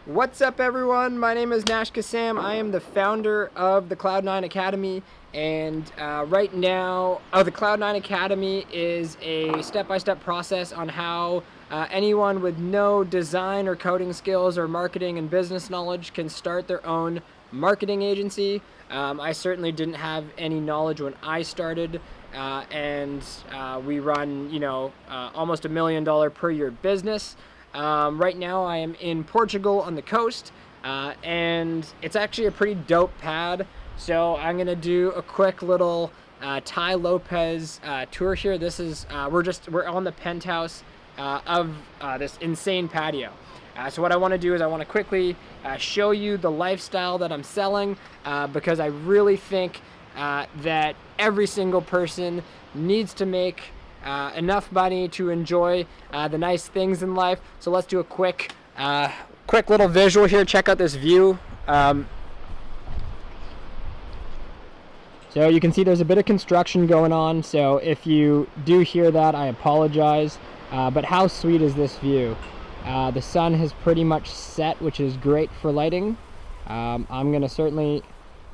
What's up, everyone? My name is Nash Kassam. I am the founder of the Cloud9 Academy, and right now, the Cloud9 Academy is a step-by-step process on how anyone with no design or coding skills or marketing and business knowledge can start their own marketing agency. I certainly didn't have any knowledge when I started, and we run, almost $1 million per year business. Right now I am in Portugal on the coast, and it's actually a pretty dope pad. So I'm going to do a quick little Tai Lopez tour here. This is, we're on the penthouse of this insane patio. So what I want to do is I want to quickly show you the lifestyle that I'm selling, because I really think that every single person needs to make enough money to enjoy the nice things in life. So let's do a quick little visual here. Check out this view. So you can see there's a bit of construction going on. So if you do hear that, I apologize. But how sweet is this view? The sun has pretty much set, which is great for lighting. I'm gonna certainly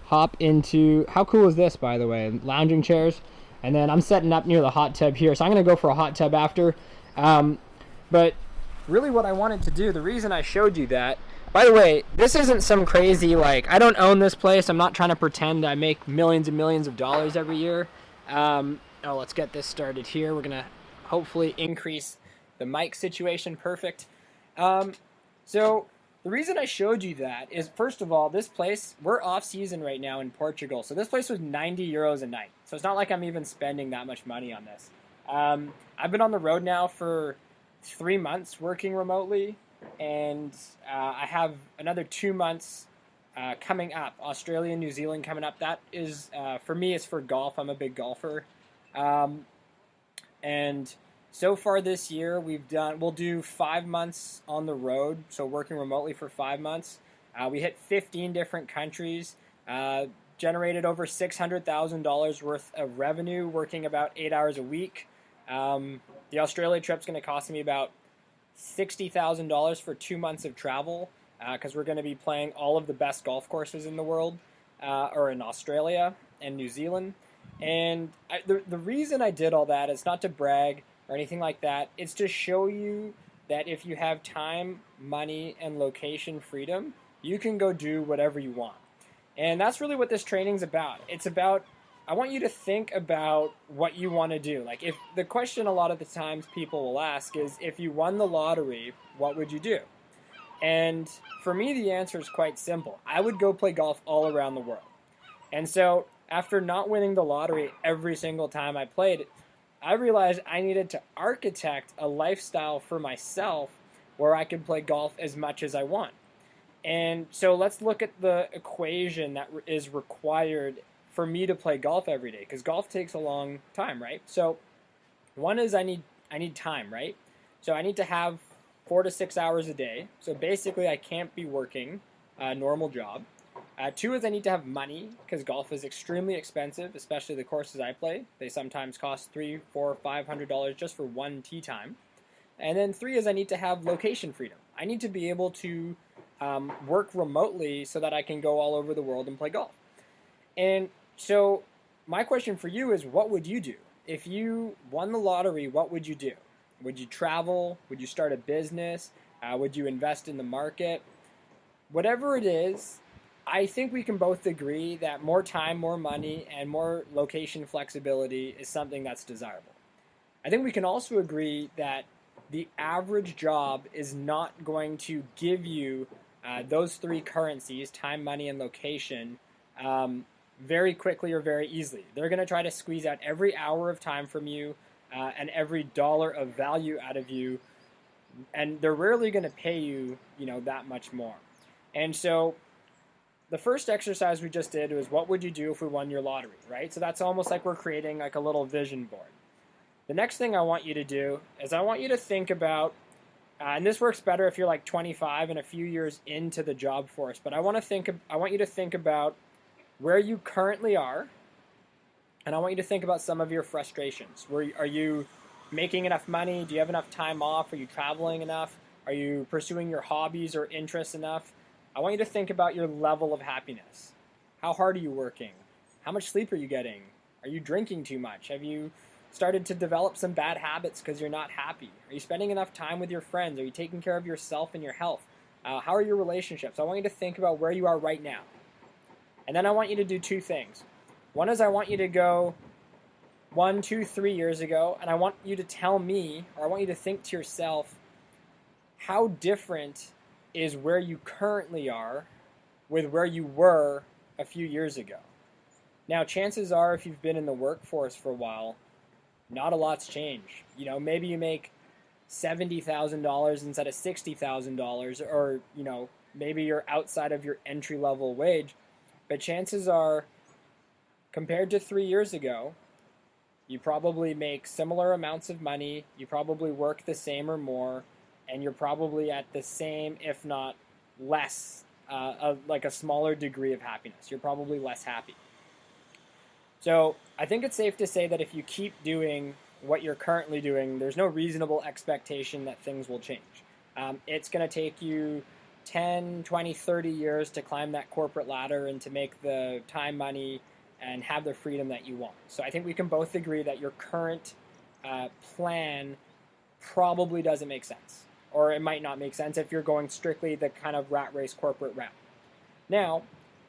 hop into, how cool is this, by the way? Lounging chairs. And then I'm setting up near the hot tub here. So I'm going to go for a hot tub after. But really what I wanted to do, the reason I showed you that, by the way, this isn't some crazy, I don't own this place. I'm not trying to pretend I make millions and millions of dollars every year. Let's get this started here. We're going to hopefully increase the mic situation. Perfect. So the reason I showed you that is, first of all, this place, we're off season right now in Portugal. So this place was 90 euros a night. So it's not like I'm even spending that much money on this. I've been on the road now for 3 months working remotely, and I have another 2 months coming up. Australia and New Zealand coming up. That is, for me, it's for golf. I'm a big golfer. And so far this year, we'll do 5 months on the road, so working remotely for 5 months. We hit 15 different countries, generated over $600,000 worth of revenue, working about 8 hours a week. The Australia trip's going to cost me about $60,000 for 2 months of travel, because we're going to be playing all of the best golf courses in the world, or in Australia and New Zealand. And the reason I did all that is not to brag or anything like that. It's to show you that if you have time, money, and location freedom, you can go do whatever you want. And that's really what this training's about. It's about, I want you to think about what you want to do. If the question a lot of the times people will ask is, if you won the lottery, what would you do? And for me, the answer is quite simple. I would go play golf all around the world. And so after not winning the lottery every single time I played, I realized I needed to architect a lifestyle for myself where I could play golf as much as I want. And so let's look at the equation that is required for me to play golf every day, because golf takes a long time, right? So one is I need time, right? So I need to have 4 to 6 hours a day. So basically I can't be working a normal job. 2 is I need to have money, because golf is extremely expensive, especially the courses I play. They sometimes cost $300, $400, $500 just for one tee time. And then 3 is I need to have location freedom. I need to be able to work remotely so that I can go all over the world and play golf. And so my question for you is, what would you do? If you won the lottery, what would you do? Would you travel? Would you start a business? Would you invest in the market? Whatever it is, I think we can both agree that more time, more money, and more location flexibility is something that's desirable. I think we can also agree that the average job is not going to give you those 3 currencies, time, money, and location, very quickly or very easily. They're going to try to squeeze out every hour of time from you and every dollar of value out of you, and they're rarely going to pay you, that much more. And so the first exercise we just did was, what would you do if we won your lottery, right? So that's almost like we're creating a little vision board. The next thing I want you to do is I want you to think about, and this works better if you're 25 and a few years into the job force, but I want you to think about where you currently are, and I want you to think about some of your frustrations. Are you making enough money? Do you have enough time off? Are you traveling enough? Are you pursuing your hobbies or interests enough? I want you to think about your level of happiness. How hard are you working? How much sleep are you getting? Are you drinking too much? Have you started to develop some bad habits because you're not happy? Are you spending enough time with your friends? Are you taking care of yourself and your health? How are your relationships? I want you to think about where you are right now. And then I want you to do two things. One is I want you to go 1, 2, 3 years ago, and I want you to tell me, or I want you to think to yourself, how different is where you currently are with where you were a few years ago? Now, chances are, if you've been in the workforce for a while, not a lot's changed. Maybe you make $70,000 instead of $60,000, or maybe you're outside of your entry level wage. But chances are, compared to 3 years ago, you probably make similar amounts of money, you probably work the same or more, and you're probably at the same, if not less, like a smaller degree of happiness. You're probably less happy. So I think it's safe to say that if you keep doing what you're currently doing, there's no reasonable expectation that things will change. It's going to take you 10, 20, 30 years to climb that corporate ladder and to make the time, money, and have the freedom that you want. So I think we can both agree that your current plan probably doesn't make sense, or it might not make sense if you're going strictly the kind of rat race corporate route. Now,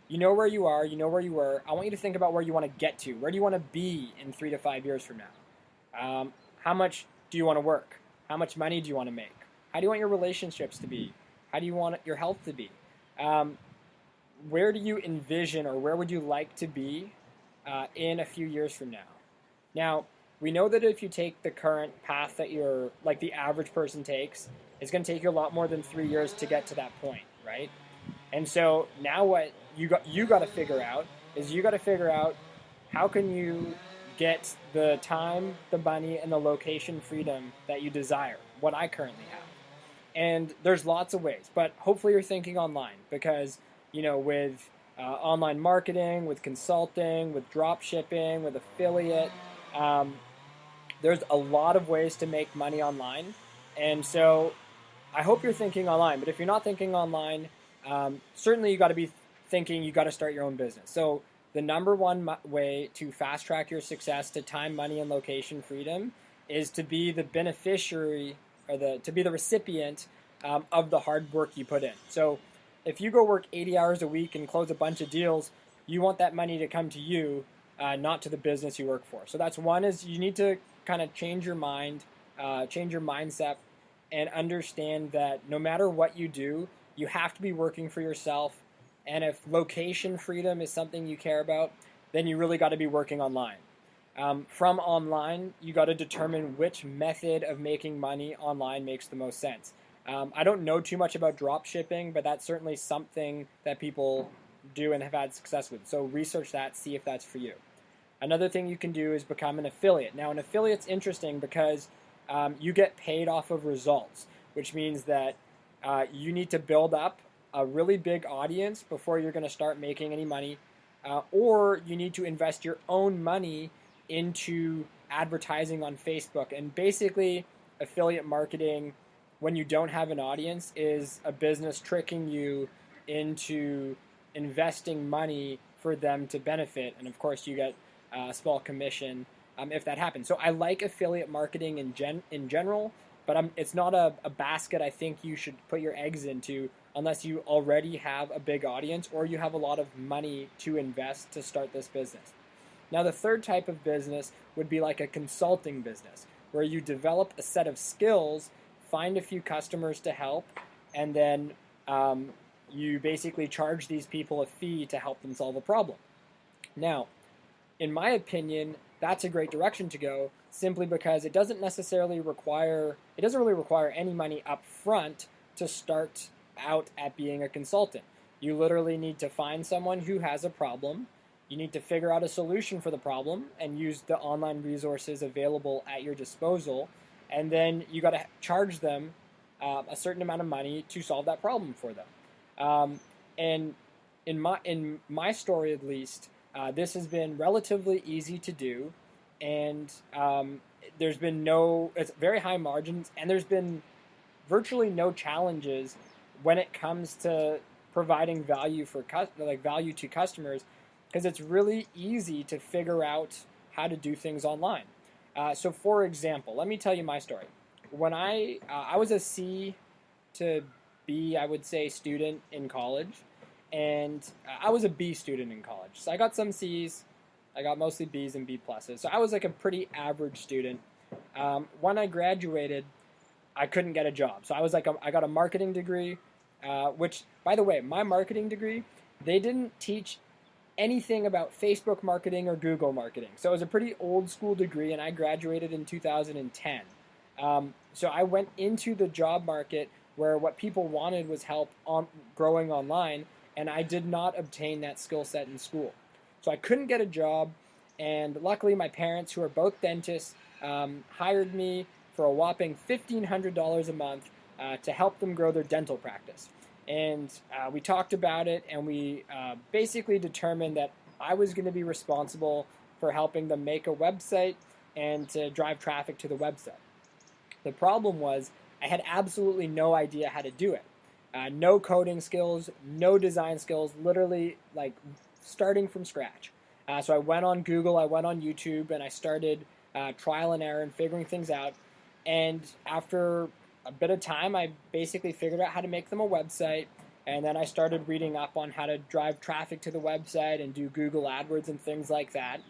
you know where you are, you know where you were. I want you to think about where you want to get to. Where do you want to be in 3 to 5 years from now? How much do you want to work? How much money do you want to make? How do you want your relationships to be? How do you want your health to be? Where do you envision, or where would you like to be in a few years from now? Now, we know that if you take the current path that the average person takes, it's going to take you a lot more than 3 years to get to that point, right? And so now what you got to figure out is how can you get the time, the money, and the location freedom that you desire, what I currently have. And there's lots of ways, but hopefully you're thinking online, because with online marketing, with consulting, with drop shipping, with affiliate, there's a lot of ways to make money online. And so I hope you're thinking online, but if you're not thinking online, certainly you got to be thinking you got to start your own business. So the number one way to fast track your success to time, money, and location freedom is to be the beneficiary, or to be the recipient of the hard work you put in. So if you go work 80 hours a week and close a bunch of deals, you want that money to come to you, not to the business you work for. So that's one, is you need to kind of change your mind, change your mindset, and understand that no matter what you do, you have to be working for yourself. And if location freedom is something you care about, then you really got to be working online. From online, you got to determine which method of making money online makes the most sense. I don't know too much about drop shipping, but that's certainly something that people do and have had success with. So research that, see if that's for you. Another thing you can do is become an affiliate. Now, an affiliate's interesting because you get paid off of results, which means that you need to build up a really big audience before you're going to start making any money, or you need to invest your own money into advertising on Facebook. And basically, affiliate marketing, when you don't have an audience, is a business tricking you into investing money for them to benefit. And of course, you get a small commission if that happens. So I like affiliate marketing in general, but it's not a basket I think you should put your eggs into unless you already have a big audience or you have a lot of money to invest to start this business. Now, the third type of business would be like a consulting business, where you develop a set of skills, find a few customers to help, and then you basically charge these people a fee to help them solve a problem. Now, in my opinion, that's a great direction to go, simply because it doesn't really require any money up front to start out at being a consultant. You literally need to find someone who has a problem. You need to figure out a solution for the problem and use the online resources available at your disposal. And then you got to charge them a certain amount of money to solve that problem for them. And in my story, at least, this has been relatively easy to do, and there's been it's very high margins, and there's been virtually no challenges when it comes to providing value to customers, because it's really easy to figure out how to do things online. So, for example, let me tell you my story. When I was a C to B, I would say, student in college, and I was a B student in college. So I got some C's, I got mostly B's and B pluses. So I was like a pretty average student. When I graduated, I couldn't get a job. So I got a marketing degree, which, by the way, my marketing degree, they didn't teach anything about Facebook marketing or Google marketing. So it was a pretty old school degree, and I graduated in 2010. So I went into the job market where what people wanted was help on growing online, and I did not obtain that skill set in school. So I couldn't get a job, and luckily my parents, who are both dentists, hired me for a whopping $1,500 a month to help them grow their dental practice. And we talked about it, and we basically determined that I was going to be responsible for helping them make a website and to drive traffic to the website. The problem was I had absolutely no idea how to do it. No coding skills, no design skills, literally like starting from scratch. So I went on Google, I went on YouTube, and I started trial and error and figuring things out. And after a bit of time, I basically figured out how to make them a website. And then I started reading up on how to drive traffic to the website and do Google AdWords and things like that.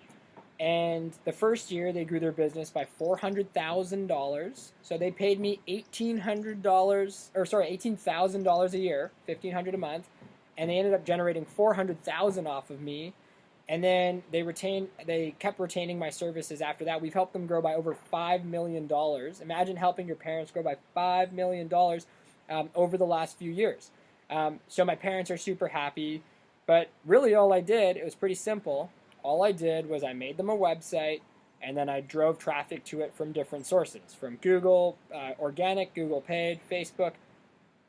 And the first year, they grew their business by $400,000. So they paid me $18,000 a year, $1,500 a month, and they ended up generating $400,000 off of me. And then they kept retaining my services after that. We've helped them grow by over $5 million. Imagine helping your parents grow by $5 million over the last few years. So my parents are super happy. But really all I did, it was pretty simple. All I did was I made them a website, and then I drove traffic to it from different sources, from Google, organic, Google paid, Facebook.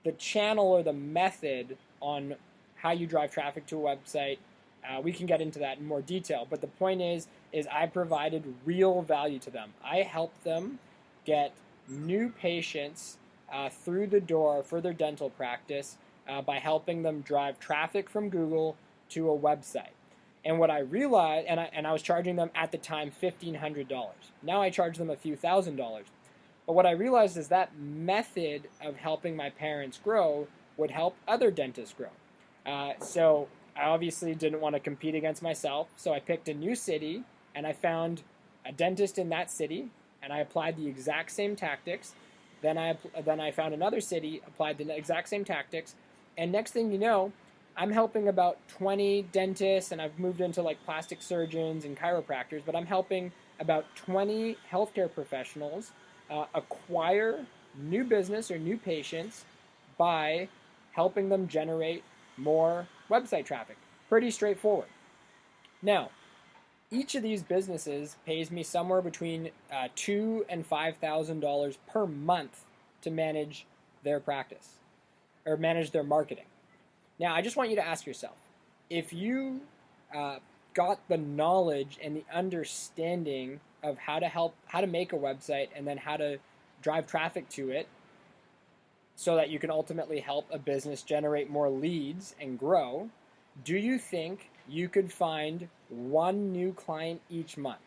The channel or the method on how you drive traffic to a website, we can get into that in more detail. But the point is I provided real value to them. I helped them get new patients through the door for their dental practice by helping them drive traffic from Google to a website. And what I realized, and I was charging them at the time $1,500. Now I charge them a few $1,000s. But what I realized is that method of helping my parents grow would help other dentists grow. So I obviously didn't want to compete against myself, so I picked a new city, and I found a dentist in that city, and I applied the exact same tactics. Then I found another city, applied the exact same tactics, and next thing you know, I'm helping about 20 dentists, and I've moved into like plastic surgeons and chiropractors, but I'm helping about 20 healthcare professionals acquire new business or new patients by helping them generate more website traffic. Pretty straightforward. Now, each of these businesses pays me somewhere between $2,000 and $5,000 per month to manage their practice or manage their marketing. Now, I just want you to ask yourself, if you got the knowledge and the understanding of how to make a website and then how to drive traffic to it so that you can ultimately help a business generate more leads and grow, do you think you could find one new client each month?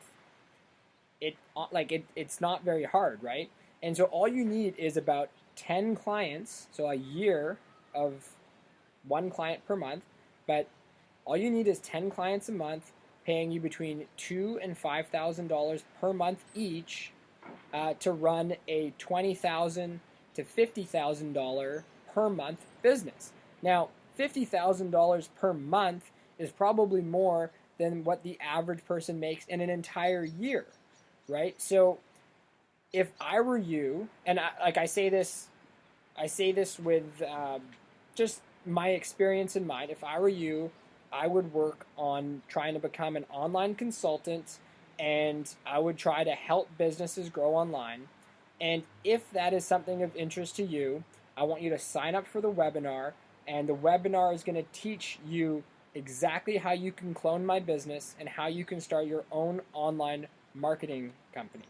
It's not very hard, right? And so all you need is about 10 clients, so a year of one client per month, but all you need is 10 clients a month paying you between $2,000 and $5,000 per month each to run a $20,000 to $50,000 per month business. Now, $50,000 per month is probably more than what the average person makes in an entire year, right? So if I were you, and I say this with just my experience in mind. If I were you, I would work on trying to become an online consultant, and I would try to help businesses grow online. And if that is something of interest to you, I want you to sign up for the webinar, and the webinar is going to teach you exactly how you can clone my business and how you can start your own online marketing company.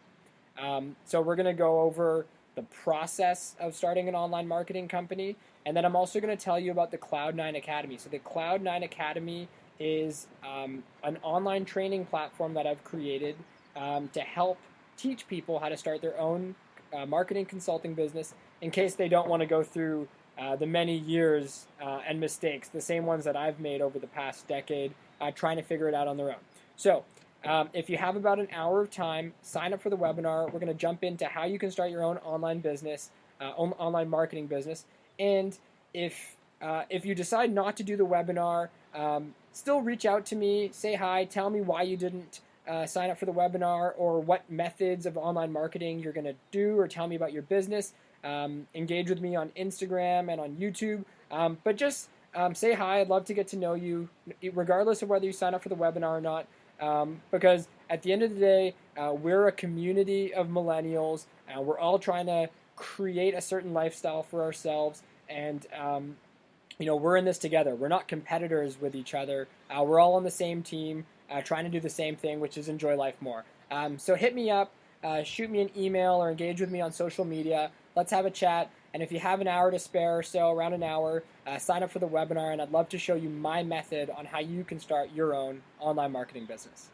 So we're going to go over the process of starting an online marketing company. And then I'm also going to tell you about the Cloud9 Academy. So the Cloud9 Academy is an online training platform that I've created to help teach people how to start their own marketing consulting business in case they don't want to go through the many years and mistakes, the same ones that I've made over the past decade, trying to figure it out on their own. So if you have about an hour of time, sign up for the webinar. We're going to jump into how you can start your own online business, online marketing business. And if you decide not to do the webinar, still reach out to me, say hi, tell me why you didn't sign up for the webinar or what methods of online marketing you're going to do, or tell me about your business. Engage with me on Instagram and on YouTube. But just say hi. I'd love to get to know you, regardless of whether you sign up for the webinar or not. Because at the end of the day, we're a community of millennials. We're all trying to create a certain lifestyle for ourselves, and we're in this together. We're not competitors with each other. We're all on the same team, trying to do the same thing, which is enjoy life more. So hit me up, shoot me an email, or engage with me on social media. Let's have a chat. And if you have an hour to spare or so, around an hour, sign up for the webinar, and I'd love to show you my method on how you can start your own online marketing business.